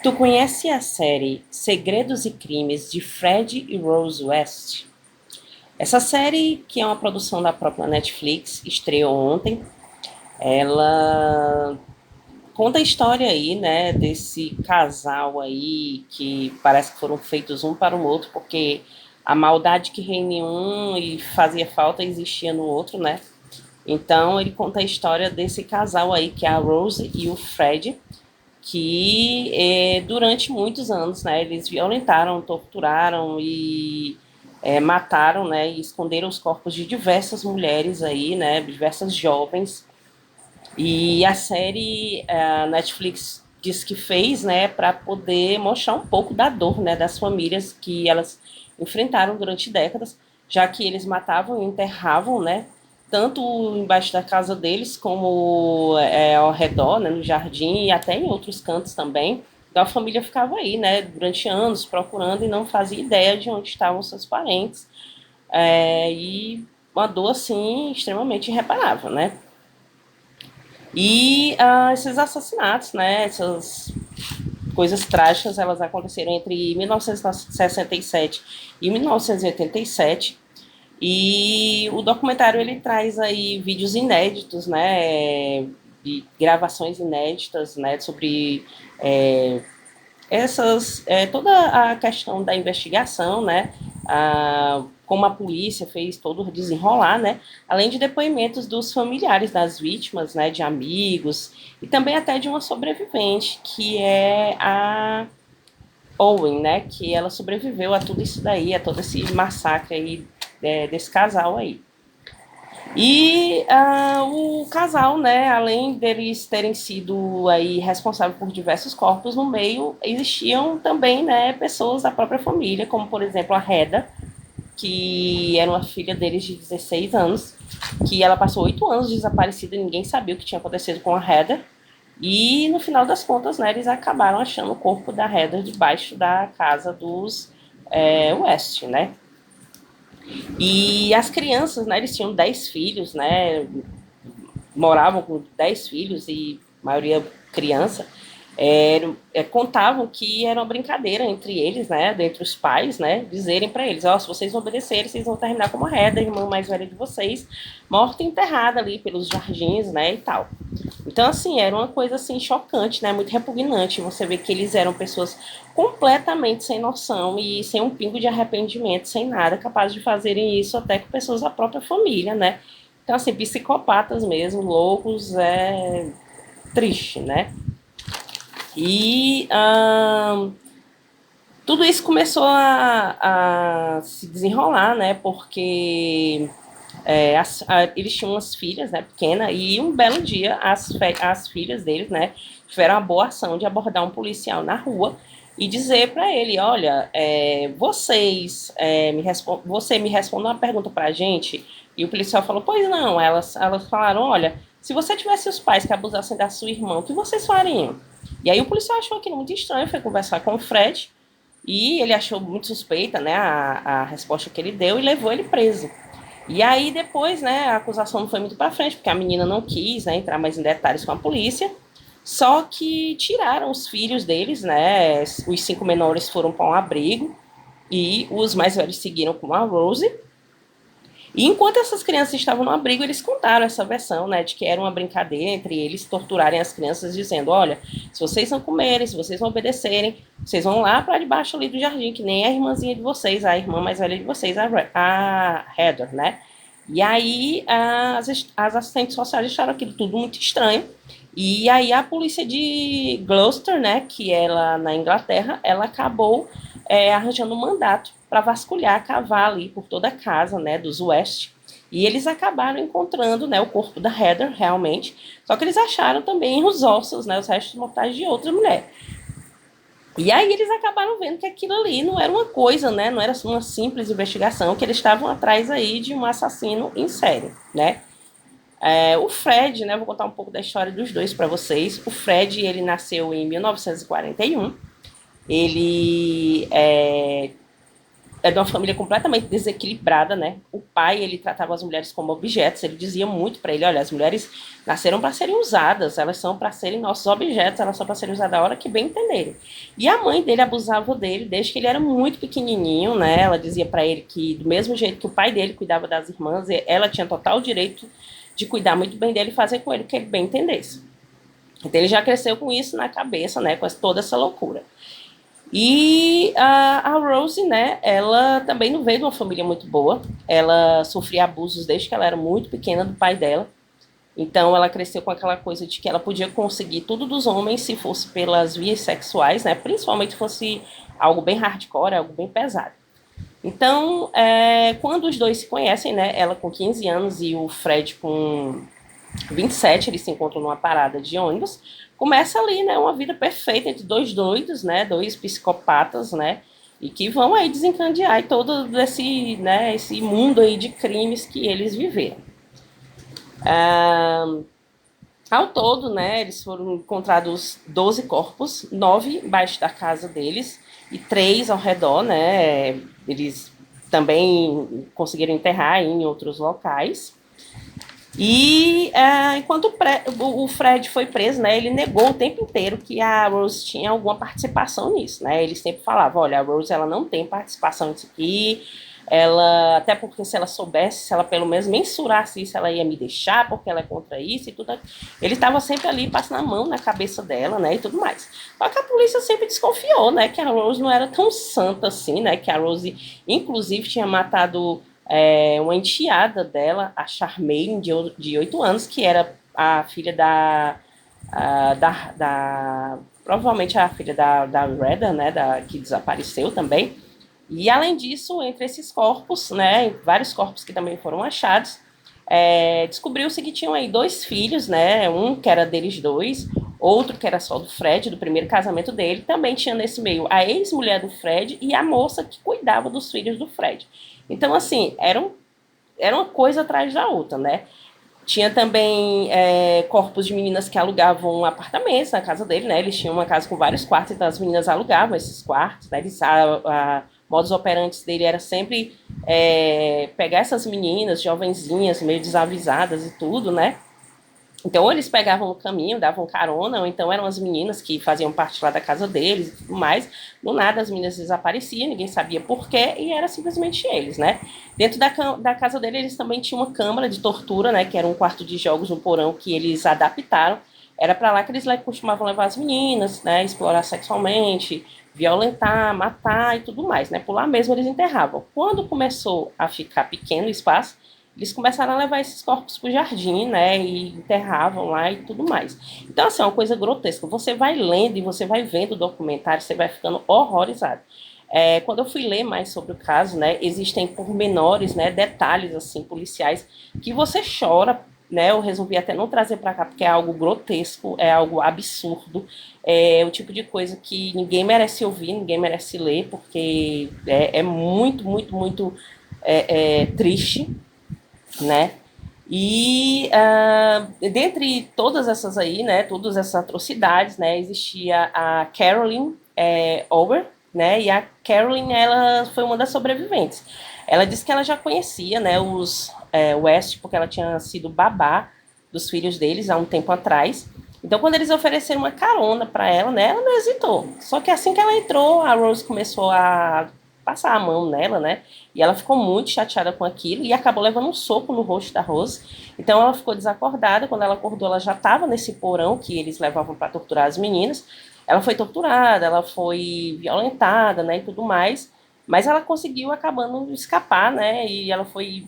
Tu conhece a série Segredos e Crimes de Fred e Rose West? Essa série, que é uma produção da própria Netflix, estreou ontem. Ela conta a história aí, né, desse casal aí que parece que foram feitos um para o outro, porque a maldade que reina em um e fazia falta existia no outro, né? Então ele conta a história desse casal aí, que é a Rose e o Fred, que durante muitos anos, né, eles violentaram, torturaram e mataram, né, e esconderam os corpos de diversas mulheres aí, né, diversas jovens. E a série, a Netflix diz que fez, né, para poder mostrar um pouco da dor, né, das famílias que elas enfrentaram durante décadas, já que eles matavam e enterravam, né, tanto embaixo da casa deles como ao redor, né, no jardim e até em outros cantos também. Então a família ficava aí, né, durante anos procurando e não fazia ideia de onde estavam seus parentes. E uma dor assim extremamente irreparável, né? E esses assassinatos, né, essas coisas trágicas, elas aconteceram entre 1967 e 1987. E o documentário ele traz aí vídeos inéditos, né, de gravações inéditas, né, sobre toda a questão da investigação, né, como a polícia fez todo o desenrolar, né, além de depoimentos dos familiares das vítimas, né, de amigos e também até de uma sobrevivente que é a Owen, né, que ela sobreviveu a tudo isso daí, a todo esse massacre aí desse casal aí. E o casal, né, além deles terem sido aí responsáveis por diversos corpos no meio, existiam também, né, pessoas da própria família, como por exemplo a Reda, que era uma filha deles de 16 anos, que ela passou 8 anos desaparecida e ninguém sabia o que tinha acontecido com a Heather. E no final das contas, né, eles acabaram achando o corpo da Heather debaixo da casa dos West, né? E as crianças, né, eles tinham 10 filhos, né, moravam com 10 filhos e a maioria criança, contavam que era uma brincadeira entre eles, né, entre os pais, né, dizerem para eles, ó, se vocês obedecerem, vocês vão terminar como a Reda, a irmã mais velha de vocês, morta e enterrada ali pelos jardins, né, e tal. Então, assim, era uma coisa, assim, chocante, né, muito repugnante, você vê que eles eram pessoas completamente sem noção e sem um pingo de arrependimento, sem nada, capazes de fazerem isso até com pessoas da própria família, né. Então, assim, psicopatas mesmo, loucos, é triste, né? E tudo isso começou a se desenrolar, né? Porque eles tinham umas filhas, né, pequenas, e um belo dia as filhas deles, né, tiveram a boa ação de abordar um policial na rua e dizer para ele, olha, você me responde uma pergunta para a gente, e o policial falou, pois não, elas falaram, olha, se você tivesse os pais que abusassem da sua irmã, o que vocês fariam? E aí o policial achou aquilo muito estranho, foi conversar com o Fred, e ele achou muito suspeita, né, a resposta que ele deu e levou ele preso. E aí depois, né, a acusação não foi muito para frente, porque a menina não quis, né, entrar mais em detalhes com a polícia. Só que tiraram os filhos deles, né? Os 5 menores foram para um abrigo e os mais velhos seguiram com a Rose. E enquanto essas crianças estavam no abrigo, eles contaram essa versão, né, de que era uma brincadeira entre eles torturarem as crianças, dizendo: olha, se vocês não comerem, se vocês não obedecerem, vocês vão lá para debaixo ali do jardim, que nem a irmãzinha de vocês, a irmã mais velha de vocês, a Heather, né? E aí as assistentes sociais acharam aquilo tudo muito estranho. E aí a polícia de Gloucester, né, que ela na Inglaterra, ela acabou arranjando um mandato para vasculhar, cavar ali por toda a casa, né, dos West. E eles acabaram encontrando, né, o corpo da Heather, realmente. Só que eles acharam também os ossos, né, os restos mortais de outra mulher. E aí eles acabaram vendo que aquilo ali não era uma coisa, né, não era uma simples investigação, que eles estavam atrás aí de um assassino em série, né. O Fred, né, vou contar um pouco da história dos dois para vocês. O Fred, ele nasceu em 1941. Ele é de uma família completamente desequilibrada, né? O pai, ele tratava as mulheres como objetos, ele dizia muito para ele, olha, as mulheres nasceram para serem usadas, elas são para serem nossos objetos, elas são para serem usadas a hora que bem entenderem. E a mãe dele abusava dele desde que ele era muito pequenininho, né? Ela dizia para ele que do mesmo jeito que o pai dele cuidava das irmãs, ela tinha total direito de cuidar muito bem dele e fazer com ele o que ele bem entendesse. Então ele já cresceu com isso na cabeça, né? Com toda essa loucura. E a Rose, né, ela também não veio de uma família muito boa. Ela sofria abusos desde que ela era muito pequena do pai dela. Então ela cresceu com aquela coisa de que ela podia conseguir tudo dos homens se fosse pelas vias sexuais, né? Principalmente se fosse algo bem hardcore, algo bem pesado. Então, quando os dois se conhecem, né? Ela com 15 anos e o Fred com 27, eles se encontram numa parada de ônibus. Começa ali, né, uma vida perfeita entre dois doidos, né, dois psicopatas, né, e que vão aí desencadear todo esse, né, esse mundo aí de crimes que eles viveram. Ao todo, né, eles foram encontrados 12 corpos, 9 embaixo da casa deles e 3 ao redor, né, eles também conseguiram enterrar em outros locais. E enquanto o Fred foi preso, né, ele negou o tempo inteiro que a Rose tinha alguma participação nisso, né? Ele sempre falava, olha, a Rose ela não tem participação nisso aqui, ela, até porque se ela soubesse, se ela pelo menos mensurasse isso, ela ia me deixar, porque ela é contra isso e tudo. Ele estava sempre ali passando a mão na cabeça dela, né, e tudo mais. Só que a polícia sempre desconfiou, né, que a Rose não era tão santa assim, né, que a Rose, inclusive, tinha matado uma enteada dela, a Charmaine, de 8 anos, que era a filha provavelmente a filha da Reda, né, que desapareceu também. E além disso, entre esses corpos, né, vários corpos que também foram achados, descobriu-se que tinham aí 2 filhos, né, um que era deles dois, outro que era só do Fred, do primeiro casamento dele, também tinha nesse meio a ex-mulher do Fred e a moça que cuidava dos filhos do Fred. Então, assim, era uma coisa atrás da outra, né? Tinha também corpos de meninas que alugavam apartamentos na casa dele, né? Eles tinham uma casa com vários quartos, então as meninas alugavam esses quartos, né? Modus operantes dele era sempre pegar essas meninas, jovenzinhas, meio desavisadas e tudo, né? Então, ou eles pegavam o caminho, davam carona, ou então eram as meninas que faziam parte lá da casa deles e tudo mais. Do nada, as meninas desapareciam, ninguém sabia por quê, e era simplesmente eles, né? Dentro da casa dele, eles também tinham uma câmara de tortura, né? Que era um quarto de jogos no porão que eles adaptaram. Era para lá que eles costumavam levar as meninas, né? Explorar sexualmente, violentar, matar e tudo mais, né? Por lá mesmo eles enterravam. Quando começou a ficar pequeno o espaço, eles começaram a levar esses corpos para o jardim, né, e enterravam lá e tudo mais. Então, assim, é uma coisa grotesca. Você vai lendo e você vai vendo o documentário, você vai ficando horrorizado. Quando eu fui ler mais sobre o caso, né, existem pormenores, né, detalhes, assim, policiais, que você chora, né, eu resolvi até não trazer para cá, porque é algo grotesco, é algo absurdo, é o tipo de coisa que ninguém merece ouvir, ninguém merece ler, porque é muito, muito, muito triste, né? E dentre todas essas aí, né, todas essas atrocidades, né, existia a Carolyn Over, né, e a Carolyn, ela foi uma das sobreviventes. Ela disse que ela já conhecia, né, os West, porque ela tinha sido babá dos filhos deles há um tempo atrás. Então, quando eles ofereceram uma carona para ela, né, ela não hesitou. Só que assim que ela entrou, a Rose começou a passar a mão nela, né? E ela ficou muito chateada com aquilo e acabou levando um soco no rosto da Rose. Então ela ficou desacordada. Quando ela acordou, ela já estava nesse porão que eles levavam para torturar as meninas. Ela foi torturada, ela foi violentada, né, e tudo mais. Mas ela conseguiu acabando escapar, né? E ela foi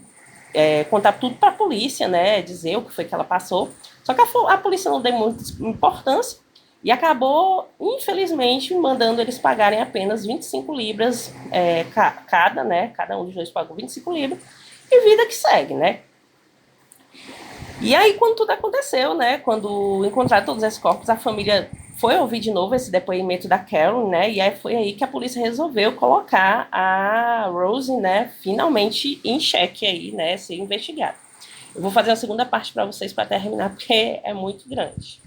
contar tudo para a polícia, né? Dizer o que foi que ela passou. Só que a polícia não deu muita importância e acabou, infelizmente, mandando eles pagarem apenas 25 libras cada, né? Cada um dos dois pagou 25 libras. E vida que segue, né? E aí, quando tudo aconteceu, né? Quando encontraram todos esses corpos, a família foi ouvir de novo esse depoimento da Carol, né? E aí foi aí que a polícia resolveu colocar a Rose, né? Finalmente em xeque aí, né? Ser investigada. Eu vou fazer a segunda parte para vocês para terminar, porque é muito grande.